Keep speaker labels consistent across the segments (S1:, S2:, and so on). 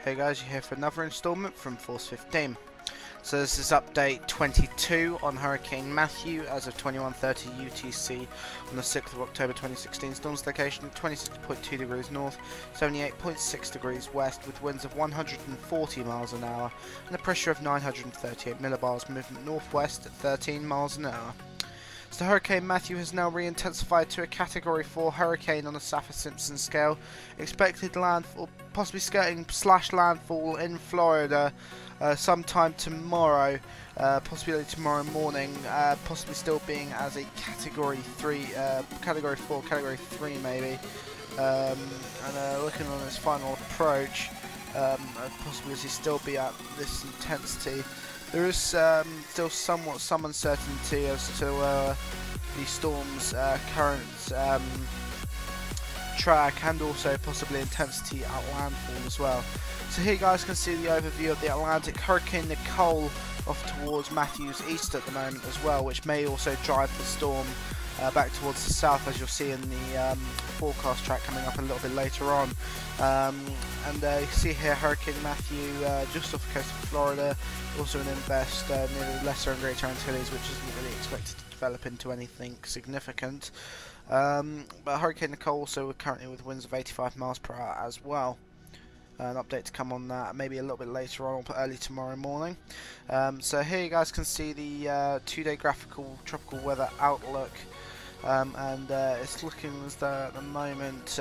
S1: Hey guys, you're here for another installment from Force 15. So this is update 22 on Hurricane Matthew as of 21:30 UTC on the 6th of October 2016. Storm's location 26.2 degrees north, 78.6 degrees west, with winds of 140 miles an hour and a pressure of 938 millibars, movement northwest at 13 miles an hour. So Hurricane Matthew has now re-intensified to a Category 4 hurricane on a Saffir-Simpson scale. Expected landfall, possibly skirting / landfall in Florida sometime tomorrow, possibly tomorrow morning, possibly still being as a Category 3, Category 4, Category 3 maybe. And looking on its final approach, possibility still be at this intensity. There is still somewhat some uncertainty as to the storm's current track and also possibly intensity at landfall as well. So here you guys can see the overview of the Atlantic. Hurricane Nicole off towards Matthew's east at the moment as well, which may also drive the storm back towards the south, as you'll see in the forecast track coming up a little bit later on. And you can see here Hurricane Matthew just off the coast of Florida, also an invest near the Lesser and Greater Antilles, which isn't really expected to develop into anything significant. But Hurricane Nicole also currently with winds of 85 miles per hour as well. An update to come on that maybe a little bit later on, or early tomorrow morning. So here you guys can see the 2-day graphical tropical weather outlook, and it's looking as though at the moment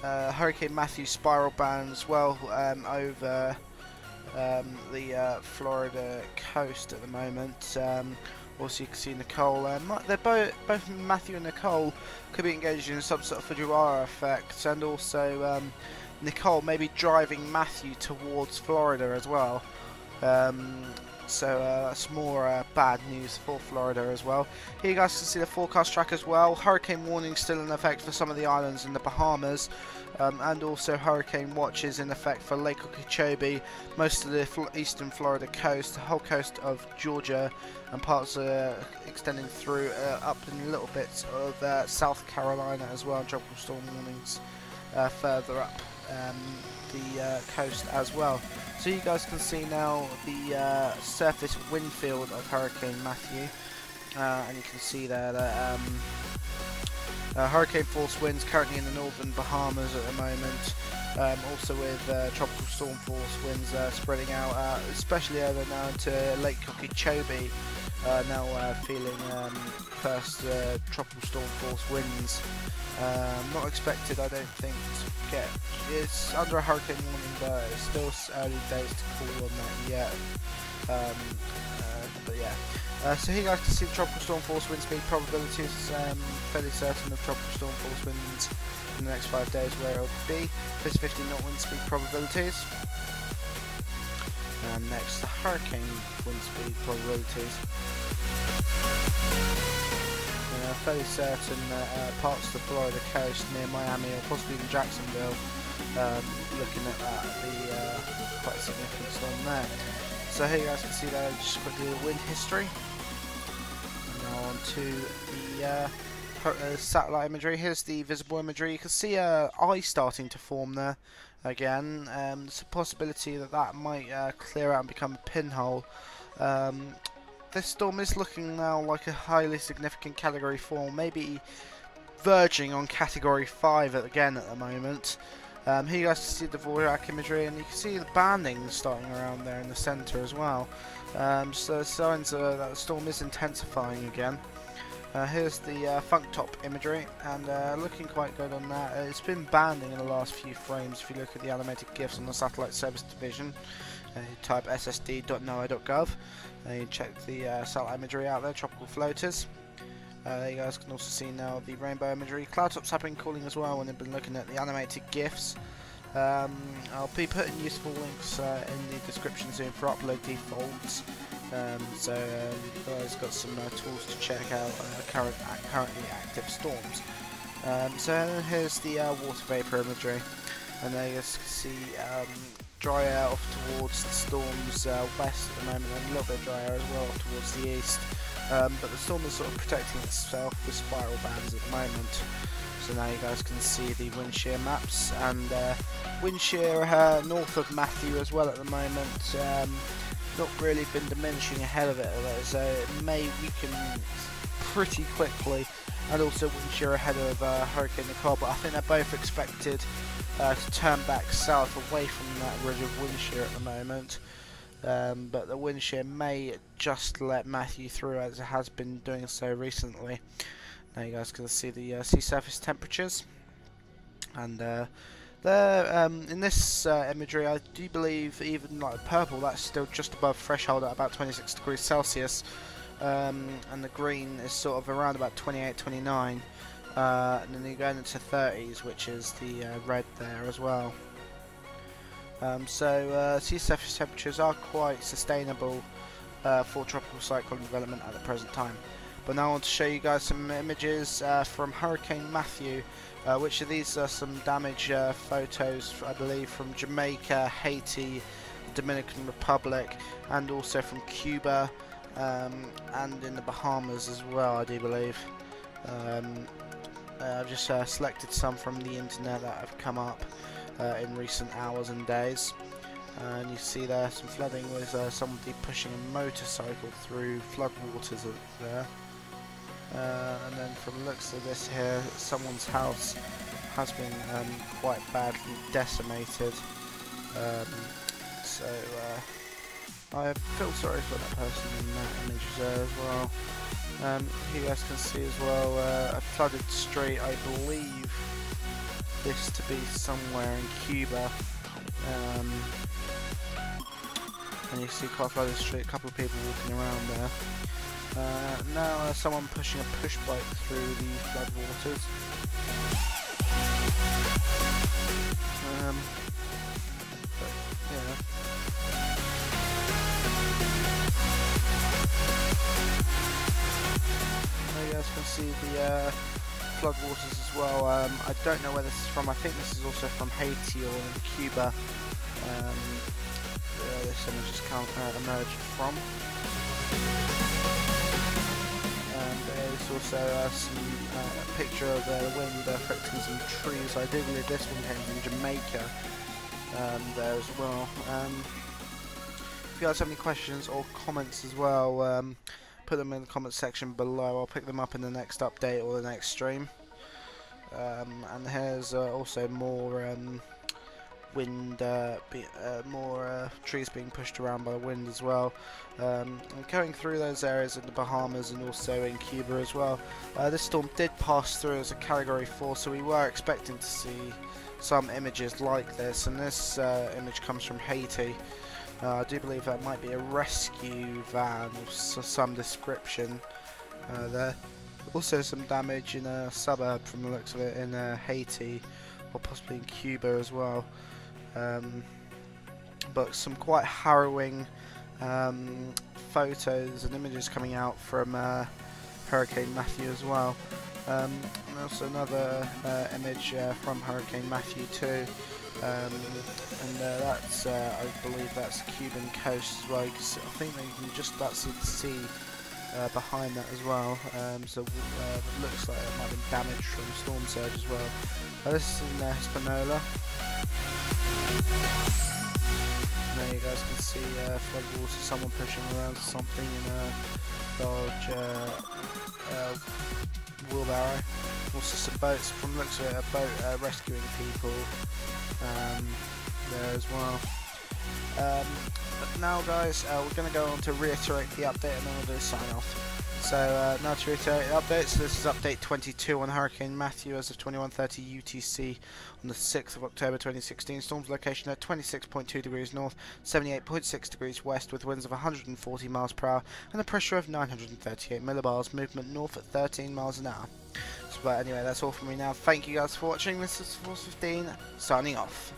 S1: Hurricane Matthew spiral bands well over the Florida coast at the moment. Also you can see Nicole, they're both Matthew and Nicole could be engaged in some sort of Fujiwara effect, and also Nicole may be driving Matthew towards Florida as well. So that's more bad news for Florida as well. Here you guys can see the forecast track as well. Hurricane warning still in effect for some of the islands in the Bahamas, and also hurricane watches in effect for Lake Okeechobee, most of the eastern Florida coast, the whole coast of Georgia, and parts extending through up in little bits of South Carolina as well. Tropical storm warnings further up the coast as well. So you guys can see now the surface wind field of Hurricane Matthew, and you can see there that hurricane force winds currently in the northern Bahamas at the moment, also with tropical storm force winds spreading out, especially over now into Lake Okeechobee, now feeling first tropical storm force winds. Not expected, I don't think, to get. It's under a hurricane warning, but it's still early days to call on that yet. But yeah. So here you guys can see the tropical storm force wind speed probabilities. Fairly certain of tropical storm force winds in the next 5 days where it will be. This 50 knot wind speed probabilities. And next, the hurricane wind speed probabilities. Fairly certain parts of the Florida coast near Miami or possibly even Jacksonville, looking at that, the quite significant storm there. So here you guys can see there just quickly the wind history. And now on to the satellite imagery. Here's the visible imagery. You can see ice starting to form there again. There's a possibility that that might clear out and become a pinhole. This storm is looking now like a highly significant Category 4, maybe verging on Category 5 again at the moment. Here you guys can see the Vorak imagery, and you can see the banding starting around there in the centre as well. So signs that the storm is intensifying again. Here's the Funk Top imagery, and looking quite good on that. It's been banding in the last few frames if you look at the animated GIFs on the Satellite Service Division. You type ssd.noaa.gov, you check the satellite imagery out there, tropical floaters. You guys can also see now the rainbow imagery. Cloudtops have been calling as well when they've been looking at the animated GIFs. I'll be putting useful links in the description soon for upload defaults. So you guys got some tools to check out currently active storms. So here's the water vapor imagery, and there you guys can see dry air off towards the storm's west at the moment, and a little bit dry air as well off towards the east. but the storm is sort of protecting itself with spiral bands at the moment. So now you guys can see the wind shear maps, and wind shear north of Matthew as well at the moment. Not really been diminishing ahead of it, so it may weaken pretty quickly, and also wind shear ahead of Hurricane Nicole, but I think they're both expected to turn back south away from that ridge of wind shear at the moment. But the wind shear may just let Matthew through, as it has been doing so recently. Now you guys can see the sea surface temperatures, and there in this imagery I do believe even like purple, that's still just above threshold at about 26 degrees Celsius, and the green is sort of around about 28, 29, and then you're going into 30s, which is the red there as well. So sea surface temperatures are quite sustainable for tropical cyclone development at the present time. But now I want to show you guys some images from Hurricane Matthew, which of these are some damage photos, I believe, from Jamaica, Haiti, Dominican Republic, and also from Cuba, and in the Bahamas as well, I do believe. I've just selected some from the internet that have come up in recent hours and days, and you see there some flooding with somebody pushing a motorcycle through flood waters there, and then from the looks of this here, someone's house has been quite badly decimated, so I feel sorry for that person in that image there as well. Here you guys can see as well a flooded street, I believe this to be somewhere in Cuba, and you see quite a flooded street, a couple of people walking around there. Now someone pushing a push bike through the flood waters. Yeah. Now you guys can see the flood waters as well. I don't know where this is from. I think this is also from Haiti or Cuba. This image just can't emerge from. And there's also a picture of the wind affecting some trees. I do believe this one came from Jamaica there as well. If you guys have any questions or comments as well, put them in the comment section below. I'll pick them up in the next update or the next stream. And here's also more wind, more trees being pushed around by the wind as well. And going through those areas in the Bahamas and also in Cuba as well. This storm did pass through as a Category 4, so we were expecting to see some images like this, and this image comes from Haiti. I do believe that might be a rescue van of some description there. Also some damage in a suburb from the looks of it in Haiti, or possibly in Cuba as well. But some quite harrowing photos and images coming out from Hurricane Matthew as well. And also another image from Hurricane Matthew too. And that's, I believe that's the Cuban coast as well. You can see, I think that you can just about see the sea behind that as well. So it looks like it might have been damaged from storm surge as well. This is in Hispaniola. There you guys can see flood water, someone pushing around something in a large wheelbarrow. Also some boats, from the looks of it, a boat rescuing people there as well. But now guys, we're going to go on to reiterate the update and then we'll do a sign off. So now to reiterate the updates, this is update 22 on Hurricane Matthew as of 21:30 UTC on the 6th of October 2016. Storm's location at 26.2 degrees north, 78.6 degrees west with winds of 140 miles per hour and a pressure of 938 millibars, movement north at 13 miles an hour. So, but anyway, that's all from me now. Thank you guys for watching. This is Force 15 signing off.